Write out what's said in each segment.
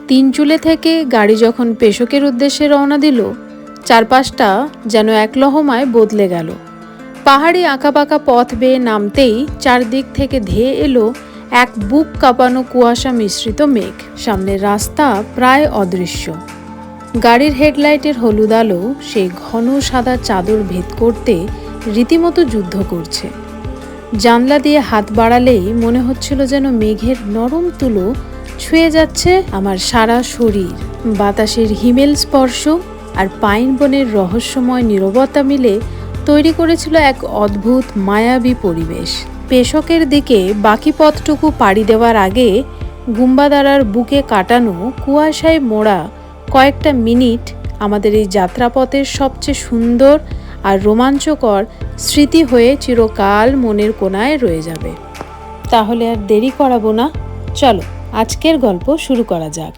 তিনচুলে থেকে গাড়ি যখন পেশোকের উদ্দেশ্যে রওনা দিল, চারপাশটা যেন এক লহমায় বদলে গেল। পাহাড়ি আঁকাবাঁকা পথ বেয়ে নামতেই চারদিক থেকে ধেয়ে এলো এক বুক কাঁপানো কুয়াশা মিশ্রিত মেঘ। সামনের রাস্তা প্রায় অদৃশ্য। গাড়ির হেডলাইটের হলুদ আলো সেই ঘন সাদা চাদর ভেদ করতে রীতিমতো যুদ্ধ করছে। জানলা দিয়ে হাত বাড়ালেই মনে হচ্ছিল যেন মেঘের নরম তুলো ছুঁয়ে যাচ্ছে আমার সারা শরীর। বাতাসের হিমেল স্পর্শ আর পাইন বনের রহস্যময় নীরবতা মিলে তৈরি করেছিল এক অদ্ভুত মায়াবী পরিবেশ। পেশকের দিকে বাকি পথটুকু পাড়ি দেওয়ার আগে গুম্বাদারার বুকে কাটানো কুয়াশায় মোড়া কয়েকটা মিনিট আমাদের এই যাত্রাপথের সবচেয়ে সুন্দর আর রোমাঞ্চকর স্মৃতি হয়ে চিরকাল মনের কোণায় রয়ে যাবে। তাহলে আর দেরি করাবো না, চলো আজকের গল্প শুরু করা যাক।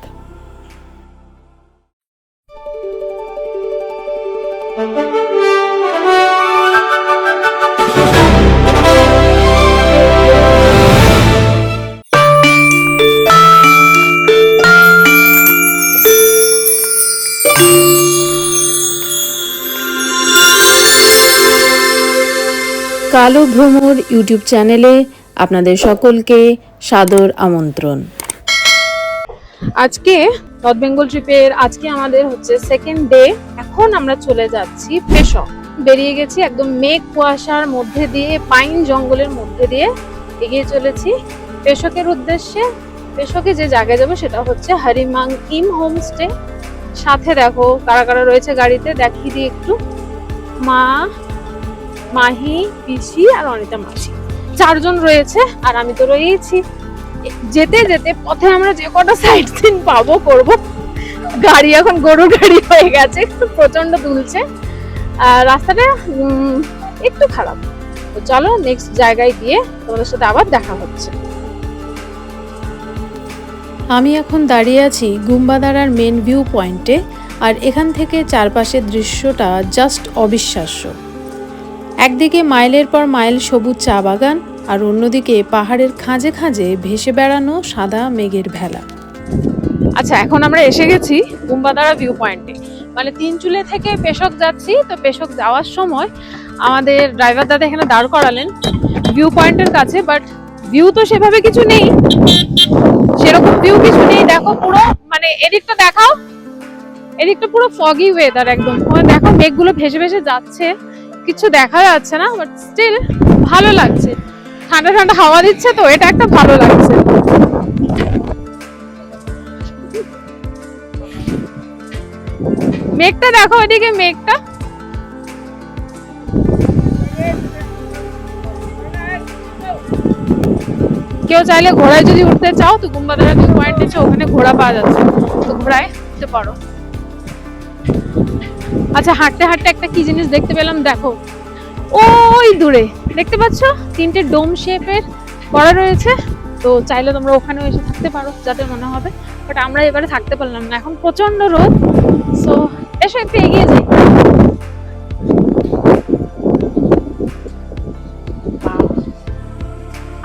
কালো ভ্রমর ইউটিউব চ্যানেলে আপনাদের সকলকে সাদর আমন্ত্রণ। আজকে নর্থ বেঙ্গল ট্রিপের আজকে আমাদের হচ্ছে সেকেন্ড ডে। এখন আমরা চলে যাচ্ছি পেশক। বেরিয়ে গেছি একদম মেঘ কুয়াশার মধ্যে দিয়ে, পাইন জঙ্গলের মধ্যে দিয়ে এগিয়ে চলেছি পেশকের উদ্দেশ্যে। পেশকে যে জায়গায় যাবো সেটা হচ্ছে হারিমাং ইম হোমস্টে। সাথে দেখো কারা কারা রয়েছে গাড়িতে, দেখিয়ে দিই একটু। মা, মাহি, পিসি আর অনিতা মাসি, চারজন রয়েছে আর আমি তো রয়েছি। যেতে যেতে পথে আমরা যে কটা সাইট সিন পাবো করবো। গাড়ি এখন গরুর গাড়ি হয়ে গেছে, প্রচন্ড দুলছে আর রাস্তাটা একটু খারাপ। তো চলো নেক্সট জায়গায় গিয়ে তোমাদের সাথে আবার দেখা হচ্ছে। আমি এখন দাঁড়িয়ে আছি গুম্বাদারার মেন ভিউ পয়েন্টে, আর এখান থেকে চারপাশের দৃশ্যটা জাস্ট অবিশ্বাস্য। একদিকে মাইলের পর মাইল সবুজ চা বাগান, আর অন্যদিকে পাহাড়ের খাঁজে খাঁজে ভেসে বেড়ানো সাদা মেঘের ভেলা। আচ্ছা, এখন আমরা এসে গেছি গুম্বাদারা ভিউ পয়েন্টে। মানে তিনচুলে থেকে পেশক যাচ্ছি। তো পেশক যাওয়ার সময় আমাদের ড্রাইভার দাদা এখানে দাঁড় করালেন ভিউ পয়েন্টের কাছে, বাট ভিউ তো সেভাবে কিছু নেই, সেরকম ভিউ কিছু নেই। দেখো পুরো, মানে এদিকটা দেখাও, এদিকটা পুরো ফগি ওয়েদার একদম। দেখো মেঘগুলো ভেসে ভেসে যাচ্ছে, কিছু দেখা যাচ্ছে না, বাট স্টিল ভালো লাগছে। ঠান্ডা ঠান্ডা হাওয়া দিচ্ছে, তো এটা একটা ভালো লাগছে। মেঘটা দেখো, ওইদিকে মেঘটা। কেউ চাইলে ঘোড়ায় যদি উঠতে চাও তো গুম্বাদারা ভিউ পয়েন্ট আছে, ওখানে ঘোড়া পাওয়া যাচ্ছে, তো ঘোড়ায় উঠতে পারো। আচ্ছা, হাঁটতে হাঁটতে একটা কি জিনিস দেখতে পেলাম, দেখো ওই দূরে দেখতে পাচ্ছ তিনটে ডোম শেপের করা রয়েছে। তো চাইলে তোমরা ওখানেও এসে থাকতে পারো, যাতে মনে হবে। বাট আমরা এবারে থাকতে পারলাম না, এখন প্রচন্ড রোদ। সো এসো একটু এগিয়ে যাই।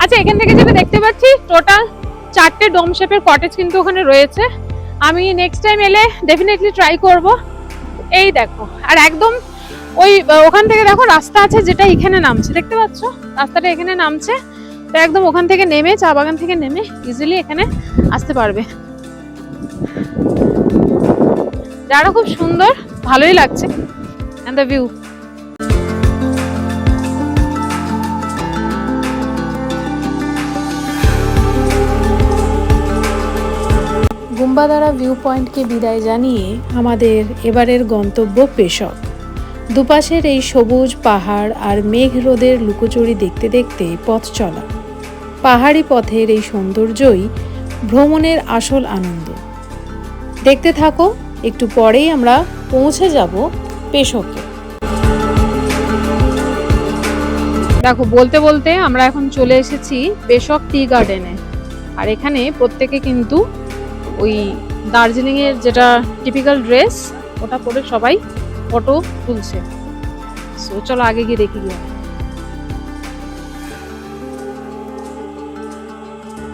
আচ্ছা, এখান থেকে যেটা দেখতে পাচ্ছি টোটাল 4টে ডোম শেপের কটেজ কিন্তু ওখানে রয়েছে। আমি নেক্সট টাইম এলে ডেফিনেটলি ট্রাই করব। এই দেখো, আর একদম ওই ওখান থেকে দেখো রাস্তা আছে যেটা এখানে নামছে, দেখতে পাচ্ছ রাস্তাটা এখানে নামছে। তো একদম ওখান থেকে নেমে, চা বাগান থেকে নেমে ইজিলি এখানে আসতে পারবে। জায়গাটা খুব সুন্দর, ভালোই লাগছে। And the view. Gumbadara view পয়েন্টকে বিদায় জানিয়ে আমাদের এবারের গন্তব্য পেশক। দুপাশের এই সবুজ পাহাড় আর মেঘ রোদের লুকোচুরি দেখতে দেখতে পথ চলা। পাহাড়ি পথের এই সৌন্দর্যই ভ্রমণের আসল আনন্দ। দেখতে থাকো, একটু পরেই আমরা পৌঁছে যাব পেশকে। দেখো বলতে বলতে আমরা এখন চলে এসেছি পেশক টি গার্ডেনে। আর এখানে প্রত্যেকে কিন্তু ওই দার্জিলিং এর যেটা টিপিক্যাল ড্রেস, ওটা পরে সবাই ফটো তুলছে। সো চলো আগে গিয়ে দেখি গিয়ে।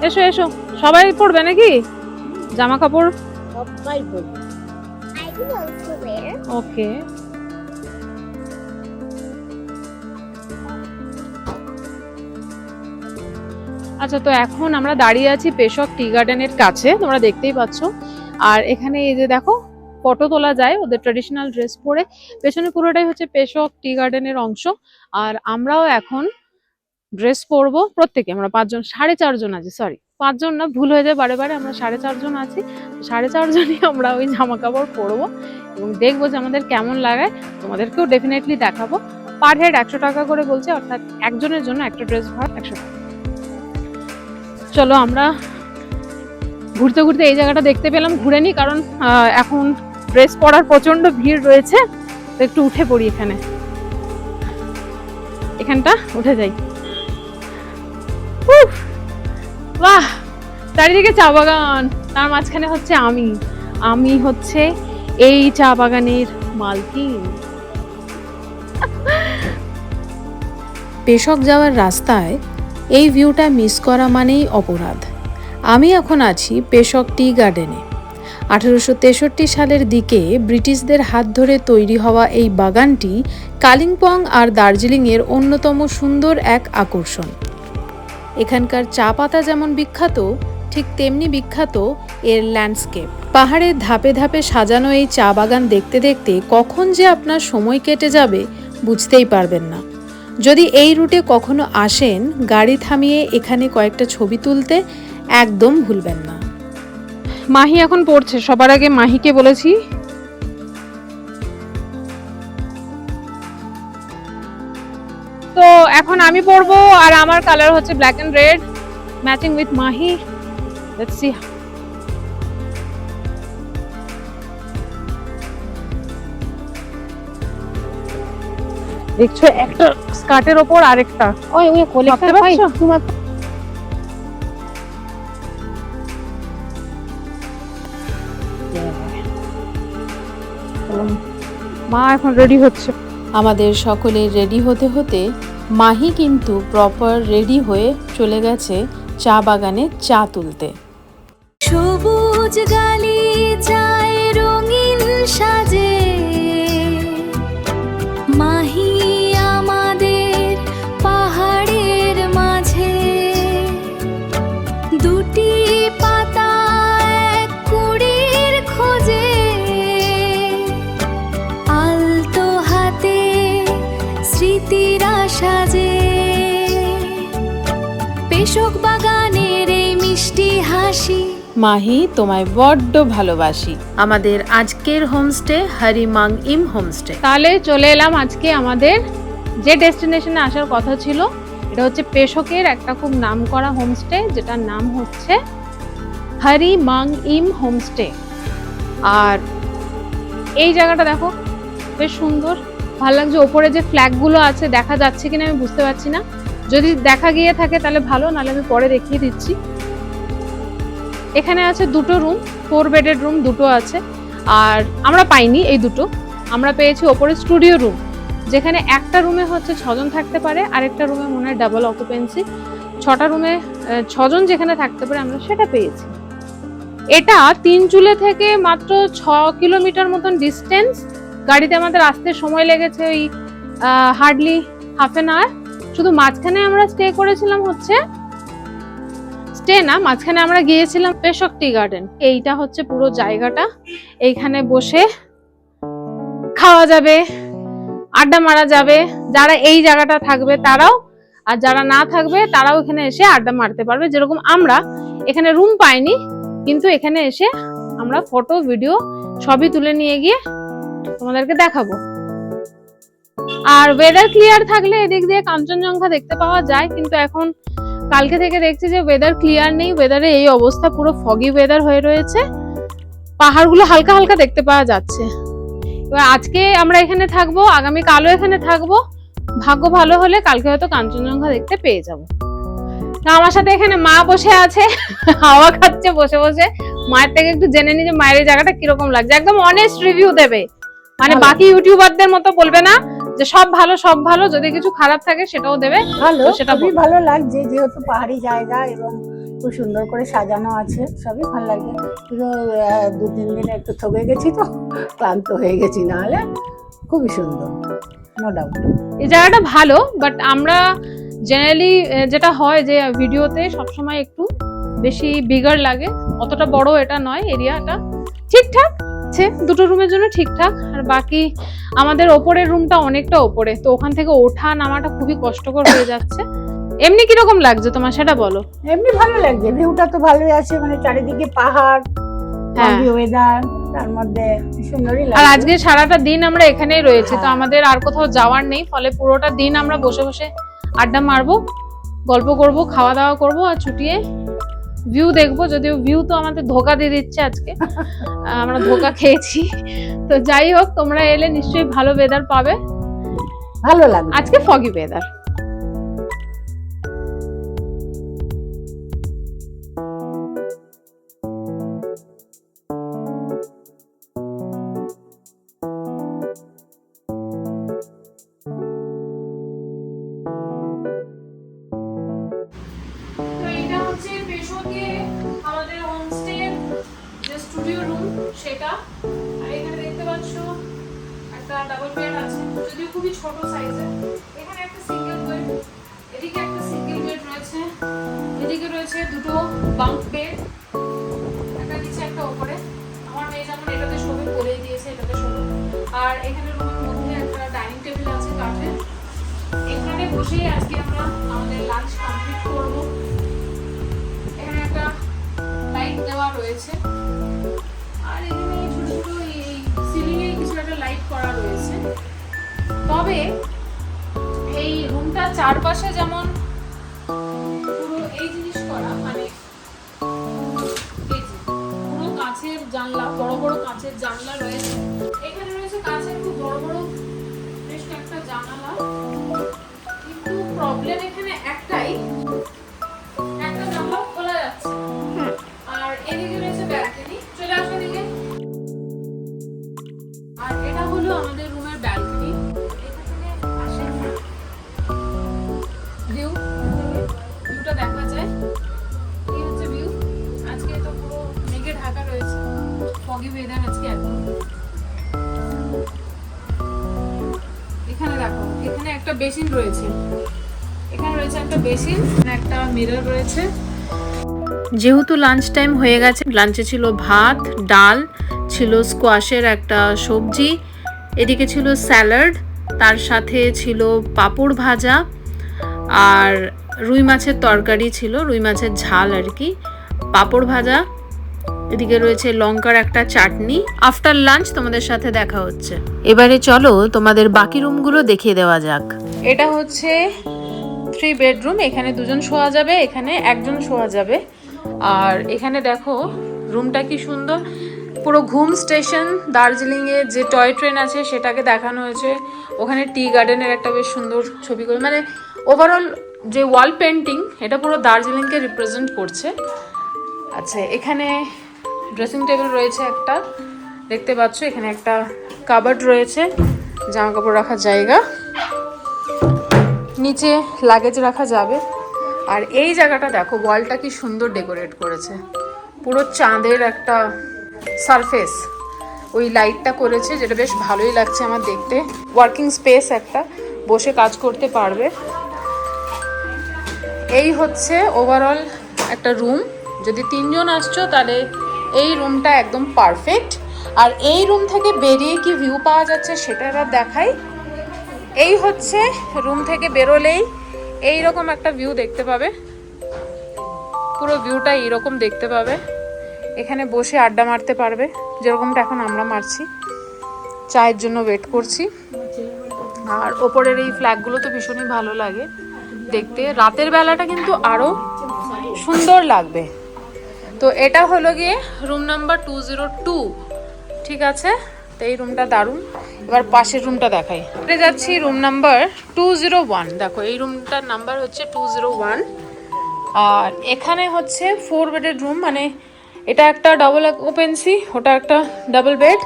এসো এসো, সবাই পড়বে নাকি জামা কাপড়? সবাই বলবে। I will also wear. ওকে, আচ্ছা তো এখন আমরা দাঁড়িয়ে আছি পেশক টি গার্ডেনের কাছে, তোমরা দেখতেই পাচ্ছ। আর এখানে এই যে দেখো ফটো তোলা যায় ওদের ট্রেডিশনাল ড্রেস পরে, পেছনে পুরোটাই হচ্ছে পেশক টি গার্ডেনের অংশ। আর আমরাও এখন ড্রেস পরবো প্রত্যেকে, আমরা 5 জন, 4.5 জন আছি, সরি 5 জন না, ভুল হয়ে যায় বারে বারে, আমরা 4.5 জন আছি। 4.5 জনই আমরা ওই জামা কাপড় পরবো এবং দেখবো যে আমাদের কেমন লাগে, তোমাদেরকেও ডেফিনেটলি দেখাবো। পার হেড 100 টাকা করে বলছে, অর্থাৎ একজনের জন্য একটা ড্রেস ভাড়া 100 টাকা। চলো আমরা ঘুরতে ঘুরতে এই জায়গাটা দেখতে পেলাম, ঘুরে নি, কারণ এখন ড্রেস পরার প্রচন্ড ভিড় রয়েছে, তো একটু উঠে পড়ি এখানে, এখানটা উঠে যাই। উফ, বাহ, চারিদিকে চা বাগান, তার মাঝখানে হচ্ছে আমি হচ্ছে এই চা বাগানের মালকিন। পেশক যাওয়ার রাস্তায় এই ভিউটা মিস করা মানেই অপরাধ। আমি এখন আছি পেশক টি গার্ডেনে। 1863 সালের দিকে ব্রিটিশদের হাত ধরে তৈরি হওয়া এই বাগানটি কালিম্পং আর দার্জিলিংয়ের অন্যতম সুন্দর এক আকর্ষণ। এখানকার চা পাতা যেমন বিখ্যাত, ঠিক তেমনি বিখ্যাত এর ল্যান্ডস্কেপ। পাহাড়ের ধাপে ধাপে সাজানো এই চা বাগান দেখতে দেখতে কখন যে আপনার সময় কেটে যাবে বুঝতেই পারবেন না। যদি এই রুটে কখনো আসেন, গাড়ি থামিয়ে এখানে কয়েকটা ছবি তুলতে একদম ভুলবেন না। মাহি এখন পড়ছে, সবার আগে মাহিকে বলেছি তো এখন আমি পরবো, আর আমার কালার হচ্ছে black and red, matching with Mahi. Let's see. দেখছো একটা স্কার্টের ওপর আরেকটা, ওই কোলেক্টর ভাবতে পারছো? তোমার মা এখন রেডি হচ্ছে। আমাদের সকলের রেডি হতে হতে মাহি কিন্তু প্রপার রেডি হয়ে চলে গেছে চা বাগানে চা তুলতে। সবুজ গালিচায় রঙিন সাজে মাহি আমাদের পাহাড়ের মাঝে, দুটি পাতা এক কুড়ির খোঁজে, আলতো হাতে স্মৃতিরা সাজে, পেশক বাগানের এই মিষ্টি হাসি। মাহি, তোমায় বড্ড ভালোবাসি। আমাদের আজকের হোমস্টে হরিমাং ইম হোমস্টে। তাহলে চলে এলাম আজকে আমাদের যে ডেস্টিনেশনে আসার কথা ছিল, এটা হচ্ছে পেশকের একটা খুব নামকরা হোমস্টে, যেটার নাম হচ্ছে হরিমাং ইম হোমস্টে। আর এই জায়গাটা দেখো বেশ সুন্দর, ভালো লাগছে। ওপরে যে ফ্ল্যাগগুলো আছে দেখা যাচ্ছে কিনা আমি বুঝতে পারছি না, যদি দেখা গিয়ে থাকে তাহলে ভালো, নাহলে আমি পরে দেখিয়ে দিচ্ছি। এখানে আছে 2টো রুম, 4 বেডের রুম 2টো আছে। আর আমরা পাইনি এই 2টো, আমরা পেয়েছি ওপরে স্টুডিও রুম, যেখানে একটা রুমে হচ্ছে 6 জন থাকতে পারে, আরেকটা রুমে মনে হয় ডাবল অকুপেন্সি, 6টা রুমে 6 জন যেখানে থাকতে পারে, আমরা সেটা পেয়েছি। এটা তিনচুলে থেকে মাত্র 6 কিলোমিটার মতন ডিস্টেন্স। গাড়িতে আমাদের আসতে সময় লেগেছে ওই হার্ডলি হাফ এন আওয়ার। শুধু মাঝখানে আমরা স্টে করেছিলাম হচ্ছে, স্টে না, মাঝখানে আমরা গিয়েছিলাম পেশক টি গার্ডেন। এইটা হচ্ছে পুরো জায়গাটা, এইখানে বসে খাওয়া যাবে, আড্ডা মারা যাবে। যারা এই জায়গাটা থাকবে তারাও, আর যারা না থাকবে তারাও এখানে এসে আড্ডা মারতে পারবে। যেরকম আমরা এখানে রুম পাইনি, কিন্তু এখানে এসে আমরা ফটো ভিডিও সবই তুলে নিয়ে গিয়ে তোমাদেরকে দেখাবো। আর ওয়েদার ক্লিয়ার থাকলে এদিক দিয়ে কাঞ্চনজঙ্ঘা দেখতে পাওয়া যায়, কিন্তু এখন কালকে থেকে দেখছি যে ওয়েদার ক্লিয়ার নেই, ওয়েদারে এই অবস্থা, পুরো ফগি ওয়েদার হয়ে রয়েছে, পাহাড়গুলো হালকা হালকা দেখতে পাওয়া যাচ্ছে। এবার আজকে আমরা এখানে থাকবো, আগামী কালও এখানে থাকবো, ভাগ্য ভালো হলে কালকে হয়তো কাঞ্চনজঙ্ঘা দেখতে পেয়ে যাবো। আমার সাথে এখানে মা বসে আছে, হাওয়া খাচ্ছে বসে বসে। মায়ের থেকে একটু জেনে নি যে মায়ের এই জায়গাটা কিরকম লাগছে, একদম অনেস্ট রিভিউ দেবে, মানে বাকি ইউটিউবারদের মতো বলবে না যে সব ভালো সব ভালো, যদি কিছু খারাপ থাকে সেটাও দেবে। ভালো, সেটা খুবই ভালো লাগছে, যেহেতু পাহাড়ি জায়গা এবং খুব সুন্দর করে সাজানো আছে, সবই ভালো লাগে। কিন্তু 2-3 দিনে একটু থকে গেছি তো, ক্লান্ত হয়ে গেছি, নাহলে খুবই সুন্দর, নো ডাউট। এই জায়গাটা ভালো, বাট আমরা জেনারেলি যেটা হয় যে ভিডিওতে সবসময় একটু বেশি বিগার লাগে, অতটা বড় এটা নয়, এরিয়াটা ঠিকঠাক আছে, দুটো রুমের জন্য ঠিকঠাক। আর বাকি আমাদের ওপরের রুমটা অনেকটা ওপরে, তো ওখান থেকে ওঠা নামাটা খুবই কষ্টকর হয়ে যাচ্ছে। এমনি কিরকম লাগছে তোমার সেটা বলো। এমনি ভালো লাগছে, ভিউটা তো ভালোই আছে, মানে চারিদিকে পাহাড়, হ্যাঁ, ওয়েদার, তার মধ্যে সুন্দরই আর লাগছে। আজকে সারাটা দিন আমরা এখানেই রয়েছি, তো আমাদের আর কোথাও যাওয়ার নেই, ফলে পুরোটা দিন আমরা বসে বসে আড্ডা মারবো, গল্প করব, খাওয়া দাওয়া করব, আর ছুটিয়ে ভিউ দেখবো। যদিও ভিউ তো আমাদের ধোকা দিয়ে দিচ্ছে আজকে, আমরা ধোকা খেয়েছি। তো যাই হোক, তোমরা এলে নিশ্চয়ই ভালো ওয়েদার পাবে। ভালো লাগছে আজকে ফগি ওয়েদার। তো এটা হচ্ছে পেশোকে আমাদের হোমস্টে যে স্টুডিও রুম সেটা। আর এখানে দেখতে পাচ্ছ একটা ডাবল বেড আছে, যদিও খুবই ছোট সাইজের। এখানে একটা সিঙ্গেল বেড, এদিকে একটা সিঙ্গেল বেড রয়েছে, এদিকে রয়েছে দুটো বাঙ্ক বেড, একটা নিচে একটা উপরে। আমার মেয়ে যেমন এটাতে শোবে, বলেই দিয়েছে এটাতে শোবে। আর এখানে রুমের মধ্যে একটা ডাইনিং টেবিল আছে কাঠের, এখানে বসেই আজকে আমরা আমাদের লাঞ্চ কমপ্লিট করব। এখানে একটা লাইট দেওয়া রয়েছে, আর এখানে ছোট ছোট এই সিলিং এ কিছু একটা লাইট করা রয়েছে। তবে এই রুমটা চারপাশে যেমন পুরো এই জিনিস করা, মানে এই যে পুরো কাঁচের জানলা, বড় বড় কাঁচের জানলা রয়েছে। এখানে রয়েছে কাঁচের খুব বড় বড় বেশ কয়েকটা জানালা, কিন্তু প্রবলেম এখানে একটাই, একটা জানলা খোলা যাচ্ছে। আর এদিকে রয়েছে ব্যালকনি, চলে আসো এদিকে। আর এটা হলো আমাদের রুমের ব্যালকনি, এটা থেকে আসে ভিউটা দেখা যায়। এই হচ্ছে ভিউ। আজকে তো পুরো মেঘে ঢাকা রয়েছে, ফগি ওয়েদার আজকে একদম। এখানে দেখো, এখানে একটা বেসিন রয়েছে, এখানে রয়েছে একটা বেসিন, একটা মিরর রয়েছে। যেহেতু লাঞ্চ টাইম হয়ে গেছে, লাঞ্চে ছিল ভাত, ডাল, ছিল স্কোয়াশের একটা সবজি, এদিকে ছিল স্যালাড, তার সাথে ছিল পাঁপড় ভাজা, আর রুই মাছের তরকারি ছিল, রুই মাছের ঝাল আর কি, পাঁপড় ভাজা, এদিকে রয়েছে লঙ্কার একটা চাটনি। আফটার লাঞ্চ তোমাদের সাথে দেখা হচ্ছে। এবারে চলো তোমাদের বাকি রুমগুলো দেখিয়ে দেওয়া যাক। এটা হচ্ছে 3 বেডরুম, এখানে দুজন শোয়া যাবে, এখানে একজন শোয়া যাবে। আর এখানে দেখো রুমটা কি সুন্দর, পুরো ঘুম স্টেশন, দার্জিলিংয়ে যে টয় ট্রেন আছে সেটাকে দেখানো হয়েছে। ওখানে টি গার্ডেনের একটা বেশ সুন্দর ছবি করে, মানে ওভারঅল যে ওয়াল পেন্টিং এটা পুরো দার্জিলিংকে রিপ্রেজেন্ট করছে। আচ্ছা, এখানে ড্রেসিং টেবিল রয়েছে একটা, দেখতে পাচ্ছ। এখানে একটা কাবার্ড রয়েছে, জামা কাপড় রাখার জায়গা, নিচে লাগেজ রাখা যাবে। আর এই জায়গাটা দেখো, ওয়ালটা কি সুন্দর ডেকোরেট করেছে, পুরো চাঁদের একটা সারফেস, ওই লাইটটা করেছে, যেটা বেশ ভালোই লাগছে আমার দেখতে। ওয়ার্কিং স্পেস একটা, বসে কাজ করতে পারবে। এই হচ্ছে ওভারঅল একটা রুম। যদি 3 জন আসছো তাহলে এই রুমটা একদম পারফেক্ট। আর এই রুম থেকে বেরিয়ে কি ভিউ পাওয়া যাচ্ছে সেটা এবার দেখাই। এই হচ্ছে রুম থেকে বেরোলেই এইরকম একটা ভিউ দেখতে পাবে, পুরো ভিউটা এইরকম দেখতে পাবে। এখানে বসে আড্ডা মারতে পারবে, যেরকমটা এখন আমরা মারছি, চায়ের জন্য ওয়েট করছি। আর ওপরের এই ফ্ল্যাগগুলো তো ভীষণই ভালো লাগে দেখতে, রাতের বেলাটা কিন্তু আরও সুন্দর লাগবে। তো এটা হলো গিয়ে রুম নাম্বার 202, ঠিক আছে। তো এই রুমটা দারুণ। এবার পাশের রুমটা দেখাই, যাচ্ছি রুম নাম্বার 201। দেখো এই রুমটার নাম্বার হচ্ছে 201। আর এখানে হচ্ছে 4 বেডের রুম, মানে এটা একটা ডাবল অকুপেন্সি, ওটা একটা ডাবল বেড।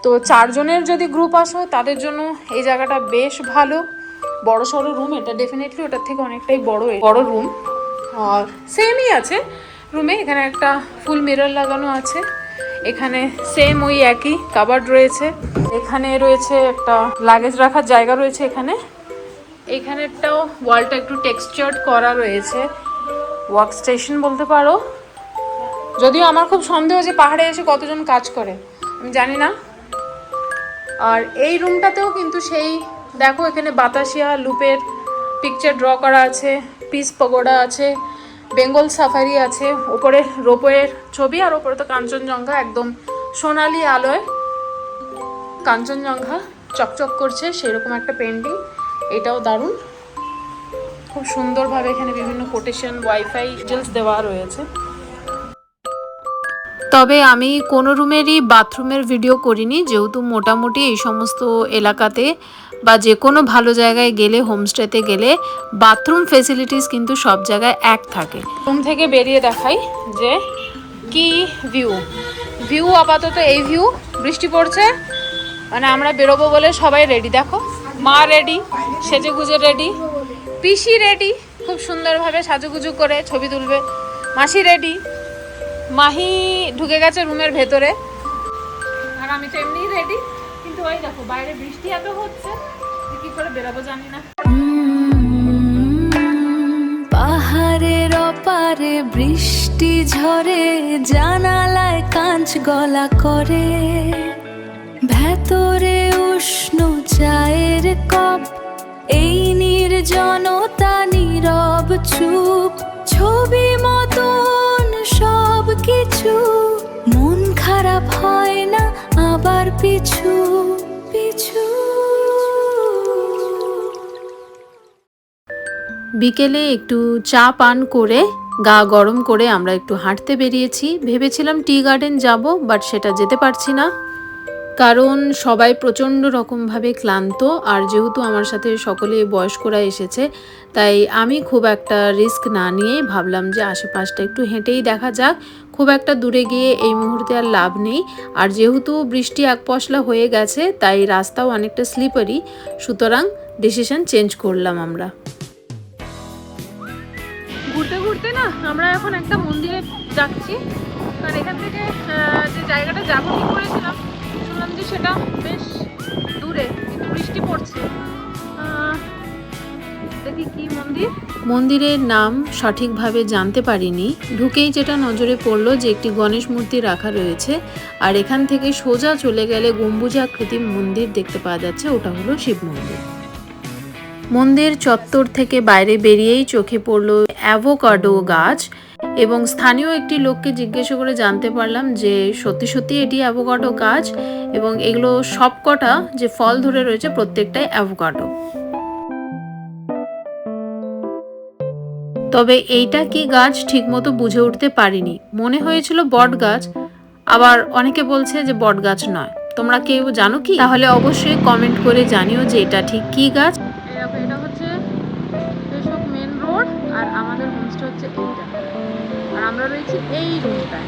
তো 4 জনের যদি গ্রুপ আসো তাদের জন্য এই জায়গাটা বেশ ভালো, বড় সড়ো রুম এটা, ডেফিনেটলি ওটার থেকে অনেকটাই বড় রুম। আর সেমই আছে রুমে। এখানে একটা ফুল মিরর লাগানো আছে, এখানে সেম ওই একই কাবার্ড রয়েছে, এখানে রয়েছে একটা লাগেজ রাখার জায়গা রয়েছে, এখানেরটাও ওয়ালটা একটু টেক্সচার্ড করা রয়েছে, ওয়ার্ক স্টেশন বলতে পারো। যদিও আমার খুব সন্দেহ যে পাহাড়ে এসে কতজন কাজ করে আমি জানি না। আর এই রুমটাতেও কিন্তু সেই দেখো, এখানে বাতাসিয়া লুপের পিকচার ড্র করা আছে, পিস পগোডা আছে, বেঙ্গল সাফারি আছে, ওপরে রোপওয়ের ছবি, আর ওপরে তো কাঞ্চনজঙ্ঘা একদম সোনালি আলোয় কাঞ্চনজঙ্ঘা চকচক করছে সেরকম একটা পেন্টিং। এটাও দারুণ, খুব সুন্দরভাবে এখানে বিভিন্ন কোটেশন ওয়াইফাই ডিটেলস দেওয়া রয়েছে। তবে আমি কোনো রুমেরই বাথরুমের ভিডিও করিনি, যেহেতু মোটামুটি এই সমস্ত এলাকাতে বা যে কোনো ভালো জায়গায় গেলে, হোমস্টেতে গেলে বাথরুম ফেসিলিটিস কিন্তু সব জায়গায় এক থাকে। রুম থেকে বেরিয়ে দেখাই যে কি ভিউ আপাতত এই ভিউ। বৃষ্টি পড়ছে, মানে আমরা বেরোবো বলে সবাই রেডি। দেখো, মা রেডি, সেজে গুজে রেডি, পিসি রেডি, খুব সুন্দরভাবে সাজুগুজু করে ছবি তুলবে, মাসি রেডি, মাহি ঢুকে গেছে রুমের ভেতরে, আর আমি তো এমনিই রেডি। কিন্তু ওই দেখো বাইরে বৃষ্টি এত হচ্ছে যে কি করে বেরোবো জানি না। পাহাড়ের অপারে বৃষ্টি ঝরে, জানালায় কাঁচ গলা করে, ভেতরে উষ্ণ চায়ের কাপ, এই নির্জনতা নীরব চুপ, ছবি মতন সব কিছু, মন খারাপ হয় না আবার পিছু পিছু। বিকেলে একটু চা পান করে গা গরম করে আমরা একটু হাঁটতে বেরিয়েছি। ভেবেছিলাম টি গার্ডেন যাব, বাট সেটা যেতে পারছি না, কারণ সবাই প্রচণ্ড রকমভাবে ক্লান্ত। আর যেহেতু আমার সাথে সকলে বয়স্করা এসেছে, তাই আমি খুব একটা রিস্ক না নিয়ে ভাবলাম যে আশেপাশটা একটু হেঁটেই দেখা যাক, খুব একটা দূরে গিয়ে এই মুহূর্তে আর লাভ নেই। আর যেহেতু বৃষ্টি এক পশলা হয়ে গেছে, তাই রাস্তাও অনেকটা স্লিপারি, সুতরাং ডিসিশন চেঞ্জ করলাম আমরা। ঘুরতে ঘুরতে না আমরা এখন একটা মন্দিরে যাচ্ছি, কারণ এখান থেকে যে জায়গাটা যাবো ঠিক করেছিলাম, শুনলাম যে সেটা বেশ দূরে, কিন্তু বৃষ্টি পড়ছে। দেখি কি মন্দির। মন্দিরের নাম সঠিকভাবে জানতে পারিনি, ঢুকেই যেটা নজরে পড়লো যে একটি গণেশ মূর্তি রাখা রয়েছে, আর এখান থেকে সোজা চলে গেলে গম্বুজাকৃতি মন্দির দেখতে পাওয়া যাচ্ছে, ওটা হলো শিব মন্দির। মন্দির চত্বর থেকে বাইরে বেরিয়েই চোখে পড়লো অ্যাভোকাডো গাছ, এবং স্থানীয় একটি লোককে জিজ্ঞেস করে জানতে পারলাম যে সত্যি সত্যি এটি অ্যাভোকাডো গাছ, এবং এগুলো সবকটা যে ফল ধরে রয়েছে প্রত্যেকটাই অ্যাভোকাডো। তবে এইটা কি গাছ ঠিকমতো বুঝে উঠতে পারিনি, মনে হয়েছিল বট গাছ, আবার অনেকে বলছে যে বট গাছ নয়। তোমরা কেউ জানো কি? তাহলে অবশ্যই কমেন্ট করে জানিও যে এটা ঠিক কি গাছ। এটা হচ্ছে পেশক মেন রোড, আর আমাদের হোমস্টে হচ্ছে এইটা, আর আমরা রয়েছি এই রুমটায়,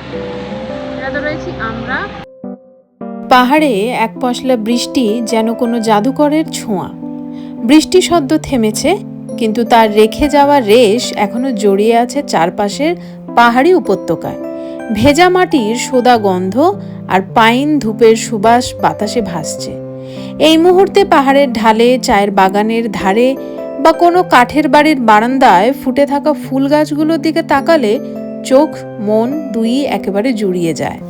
এটাতে রয়েছি আমরা। পাহাড়ে এক পশলা বৃষ্টি যেন কোনো জাদুকরের ছোঁয়া। বৃষ্টি সদ্য থেমেছে, কিন্তু তার রেখে যাওয়া রেশ এখনো জড়িয়ে আছে চারপাশের পাহাড়ি উপত্যকায়। ভেজা মাটির সোদা গন্ধ আর পাইন ধূপের সুবাস বাতাসে ভাসছে। এই মুহূর্তে পাহাড়ের ঢালে, চায়ের বাগানের ধারে বা কোনো কাঠের বাড়ির বারান্দায় ফুটে থাকা ফুল গাছগুলোর দিকে তাকালে চোখ মন দুই একেবারে জুড়িয়ে যায়।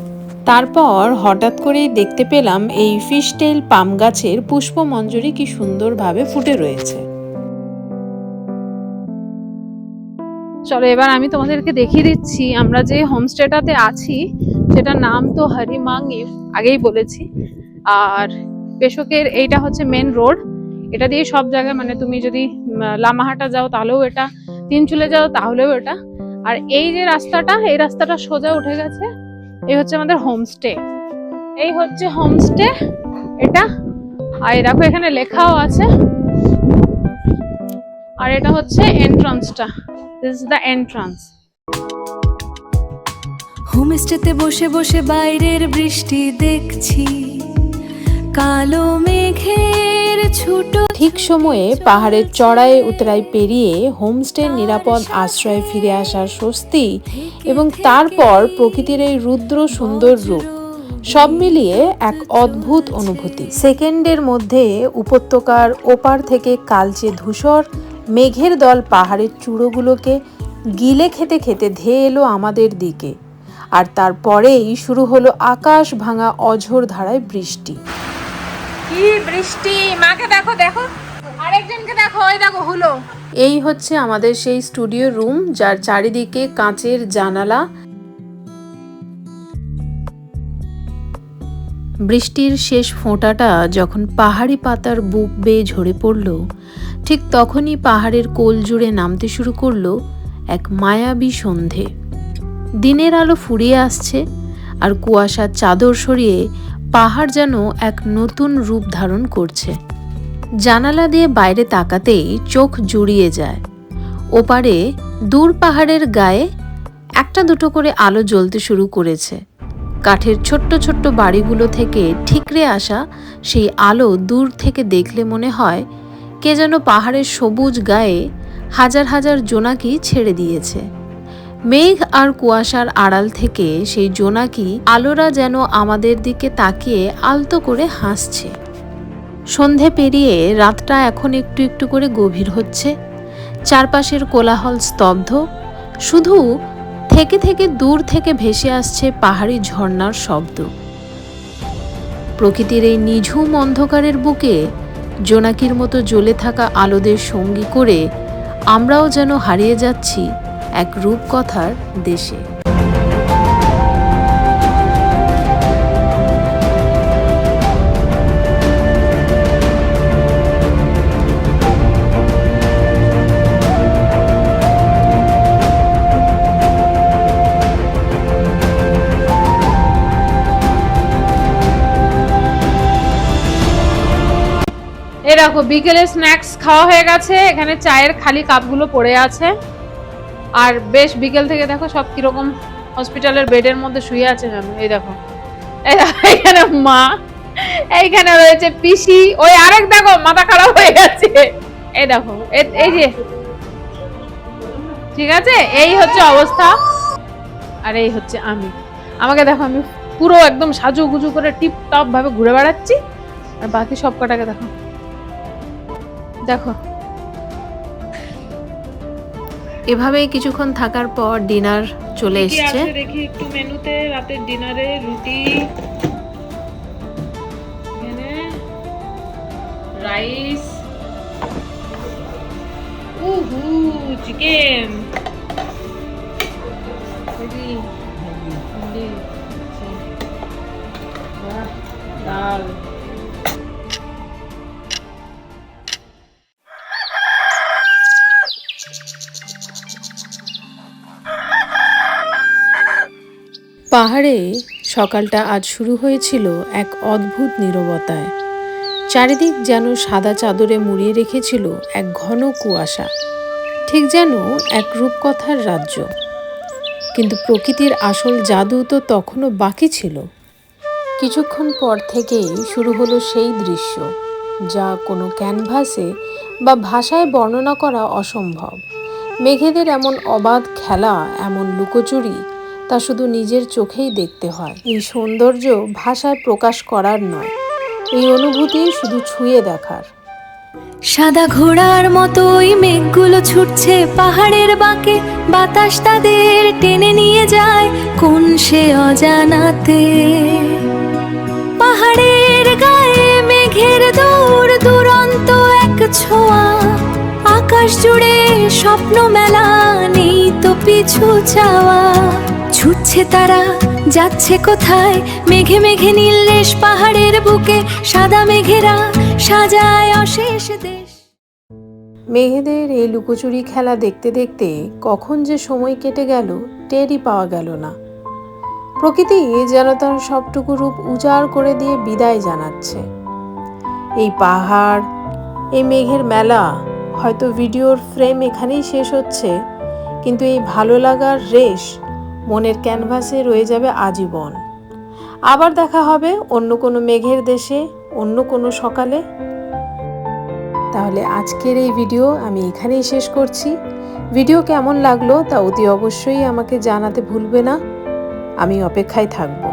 তারপর হঠাৎ করেই দেখতে পেলাম এই ফিশটেইল পাম গাছের পুষ্পমঞ্জরি কি সুন্দরভাবে ফুটে রয়েছে। চলো এবার আমি তোমাদেরকে দেখিয়ে দিচ্ছি আমরা যে হোমস্টেটাতে আছি, সেটার নাম তো হরিমাং ইভ, আগেই বলেছি। আর পেশকের এইটা হচ্ছে মেন রোড, এটা দিয়ে সব জায়গায়, মানে তুমি যদি লামাহাটা যাও তাহলেও এটা, তিনচুলে যাও তাহলেও এটা। আর এই যে রাস্তাটা, এই রাস্তাটা সোজা উঠে গেছে, এই হচ্ছে আমাদের হোমস্টে, এই হচ্ছে হোমস্টে এটা। আর দেখো এখানে লেখাও আছে, আর এটা হচ্ছে এন্ট্রান্সটা, দিস ইজ দ্য এন্ট্রান্স। হোমস্টেতে বসে বসে বাইরের বৃষ্টি দেখছি, কালো মেঘের ছুটো ঠিক সময়ে পাহাড়ের চড়াই উতরাই পেরিয়ে হোমস্টের নিরাপদ আশ্রয়ে ফিরে আসার স্বস্তি এবং তারপর প্রকৃতির এই রুদ্র সুন্দর রূপ সব মিলিয়ে এক অদ্ভুত অনুভূতি। সেকেন্ডের মধ্যে উপত্যকার ওপার থেকে কালচে ধূসর মেঘের দল পাহাড়ের চূড়োগুলোকে গিলে খেতে খেতে ধেয়ে এলো আমাদের দিকে, আর তারপরেই শুরু হলো আকাশ ভাঙা অঝোর ধারায় বৃষ্টি। কি বৃষ্টি! মাকে দেখো, দেখো আরেকজনকে দেখো, ওই দেখো হুলো। এই হচ্ছে আমাদের সেই স্টুডিও রুম, যার চারিদিকে কাঁচের জানালা। বৃষ্টির শেষ ফোঁটাটা যখন পাহাড়ি পাতার বুক বেয়ে ঝরে পড়ল, ঠিক তখনই পাহাড়ের কোল জুড়ে নামতে শুরু করলো এক মায়াবী সন্ধে। দিনের আলো ফুরিয়ে আসছে, আর কুয়াশার চাদর সরিয়ে পাহাড় যেন এক নতুন রূপ ধারণ করছে। জানালা দিয়ে বাইরে তাকাতেই চোখ জুড়িয়ে যায়। ওপারে দূর পাহাড়ের গায়ে একটা দুটো করে আলো জ্বলতে শুরু করেছে। কাঠের ছোট্ট ছোট্ট বাড়িগুলো থেকে ঠিকরে আসা সেই আলো দূর থেকে দেখলে মনে হয় কে যেন পাহাড়ের সবুজ গায়ে হাজার হাজার জোনাকি ছেড়ে দিয়েছে। মেঘ আর কুয়াশার আড়াল থেকে সেই জোনাকি আলোরা যেন আমাদের দিকে তাকিয়ে আলতো করে হাসছে। সন্ধে পেরিয়ে রাতটা এখন একটু একটু করে গভীর হচ্ছে। চারপাশের কোলাহল স্তব্ধ, শুধু থেকে থেকে দূর থেকে ভেসে আসছে পাহাড়ি ঝর্ণার শব্দ। প্রকৃতির এই নিঝুম অন্ধকারের বুকে জোনাকির মতো জ্বলে থাকা আলোদের সঙ্গী করে আমরাও যেন হারিয়ে যাচ্ছি এক রূপকথার দেশে। এই দেখো বিকেলে স্ন্যাক্স খাওয়া হয়ে গেছে, এখানে চায়ের খালি কাপগুলো পড়ে আছে। আর বেশ বিকেল থেকে দেখো সব কিরকম হসপিটালের বেডের মধ্যে শুয়ে আছে জানো। এই দেখো, এই দেখো এখানে মা, এইখানে রয়েছে পিসি, ওই আরেক দেখো মাথা খারাপ হয়ে গেছে। এই দেখো এই যে, ঠিক আছে, এই হচ্ছে অবস্থা। আর এই হচ্ছে আমি, আমাকে দেখো আমি পুরো একদম সাজু গুজু করে টিপ টপ ভাবে ঘুরে বেড়াচ্ছি। আর বাকি সব কটাকে দেখো, দেখো। এভাবেই কিছুক্ষণ থাকার পর ডিনার চলে এসেছে। দেখি একটু মেনুতে রাতের ডিনারে রুটি, এখানে রাইস, চিকেন, ডাল। পাহাড়ে সকালটা আজ শুরু হয়েছিল এক অদ্ভুত নীরবতায়। চারিদিক যেন সাদা চাদরে মুড়িয়ে রেখেছিল এক ঘন কুয়াশা, ঠিক যেন এক রূপকথার রাজ্য। কিন্তু প্রকৃতির আসল জাদু তো তখনও বাকি ছিল। কিছুক্ষণ পর থেকেই শুরু হলো সেই দৃশ্য যা কোনো ক্যানভাসে বা ভাষায় বর্ণনা করা অসম্ভব। মেঘেদের এমন অবাধ খেলা, এমন লুকোচুরি, তা শুধু নিজের চোখেই দেখতে হয়। এই সৌন্দর্য ভাষায় প্রকাশ করার নয়, এই অনুভূতি শুধু ছুঁয়ে দেখার। সাদা ঘোড়ার মতোই মেঘগুলো ছুটছে পাহাড়ের বাঁকে, বাতাস তাদের টেনে নিয়ে যায় কোন সে অজানাতে। পাহাড়ের গায়ে মেঘের দূর দুরন্ত এক ছোঁয়া, আকাশ জুড়ে স্বপ্ন মেলা, নেই তো পিছু চাওয়া। ছুটছে তারা, যাচ্ছে কোথায়, মেঘে মেঘে নীলেশ পাহাড়ের বুকে, সাদা মেঘেরা সাজায় অশেষ দেশ। মেঘেদের এই লুকোচুরি খেলা দেখতে দেখতে কখন যে সময় কেটে গেল টেরই পাওয়া গেল না। প্রকৃতি যেন তার সবটুকু রূপ উজাড় করে দিয়ে বিদায় জানাচ্ছে। এই পাহাড়, এই মেঘের মেলা, হয়তো ভিডিওর ফ্রেম এখানেই শেষ হচ্ছে, কিন্তু এই ভালো লাগার রেশ মনের ক্যানভাসে রয়ে যাবে আজীবন। আবার দেখা হবে অন্য কোনো মেঘের দেশে, অন্য কোনো সকালে। তাহলে আজকের এই ভিডিও আমি এখানেই শেষ করছি। ভিডিও কেমন লাগলো তা অতি অবশ্যই আমাকে জানাতে ভুলবে না। আমি অপেক্ষায় থাকবো।